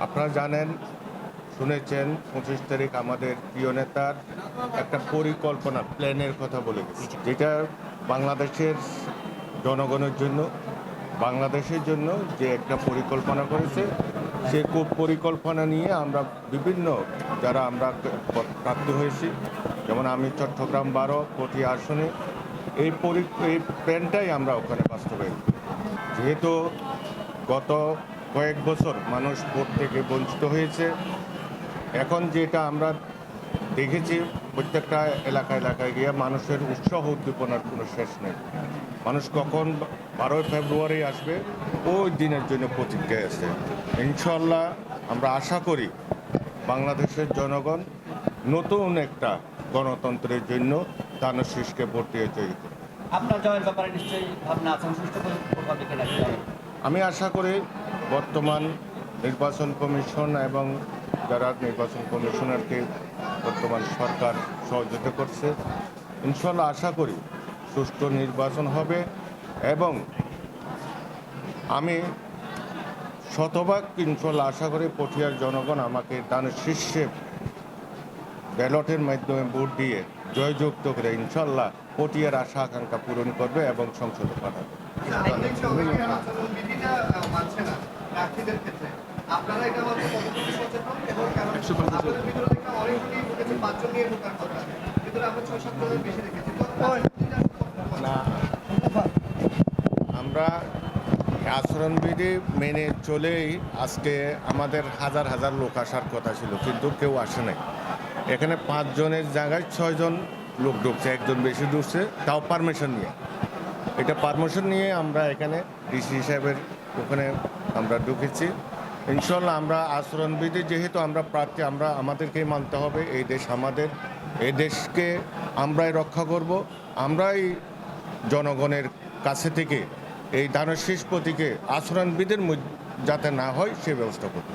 আপনারা জানেন, শুনেছেন 25 তারিখ আমাদের প্রিয় নেতার একটা পরিকল্পনা প্ল্যানের কথা বলে গেছে, যেটা বাংলাদেশের জনগণের জন্য, বাংলাদেশের জন্য যে একটা পরিকল্পনা করেছে, সে পরিকল্পনা নিয়ে আমরা বিভিন্ন যারা আমরা প্রাপ্তি হয়েছি, যেমন আমি চট্টগ্রাম 12 পটিয়া আসনে এই প্ল্যানটাই আমরা ওখানে বাস্তবায়ন করি। যেহেতু গত কয়েক বছর মানুষ ভোট থেকে বঞ্চিত হয়েছে, এখন যেটা আমরা দেখেছি প্রত্যেকটা এলাকায় গিয়ে মানুষের উৎসাহ উদ্দীপনার কোনো শেষ নেই। মানুষ কখন 12 ফেব্রুয়ারি আসবে ওই দিনের জন্য প্রতিজ্ঞায় আছে। ইনশাল্লাহ আমরা আশা করি বাংলাদেশের জনগণ নতুন একটা গণতন্ত্রের জন্য ধানের শীষকে ভোট দিয়ে জয়ী করবে। আপনার জয়ের ব্যাপারে নিশ্চয়ই ভাবনা আছেন, সুষ্ঠু হবে কিনা? আমি আশা করি বর্তমান নির্বাচন কমিশন এবং যারা নির্বাচন কমিশনারকে বর্তমান সরকার সহযোগিতা করছে, ইনশাল্লাহ আশা করি সুষ্ঠু নির্বাচন হবে এবং আমি শতভাগ ইনশাল্লাহ আশা করি পটিয়ার জনগণ আমাকে ধানের শীর্ষে ব্যালটের মাধ্যমে ভোট দিয়ে জয়যুক্ত করে ইনশাল্লাহ পটিয়ার আশা আকাঙ্ক্ষা পূরণ করবে এবং সংসদে পাঠাবে। আমরা আচরণবিধি মেনে চলেই আজকে আমাদের হাজার হাজার লোক আসার কথা ছিল, কিন্তু কেউ আসে নাই। এখানে 5 জনের জায়গায় 6 জন লোক ঢুকছে, একজন বেশি ঢুকছে, তাও পারমিশন নিয়ে। এটা পারমিশন নিয়ে আমরা এখানে ডিসি সাহেবের ওখানে আমরা ঢুকেছি। ইনশাল্লাহ আমরা আচরণবিধি যেহেতু আমরা প্রার্থী, আমরা আমাদেরকেই মানতে হবে। এই দেশ আমাদের, এই দেশকে আমরাই রক্ষা করব, আমরাই জনগণের কাছে থেকে এই ধানের শীষ প্রতীকে আচরণবিধির যাতে না হয় সে ব্যবস্থা করব।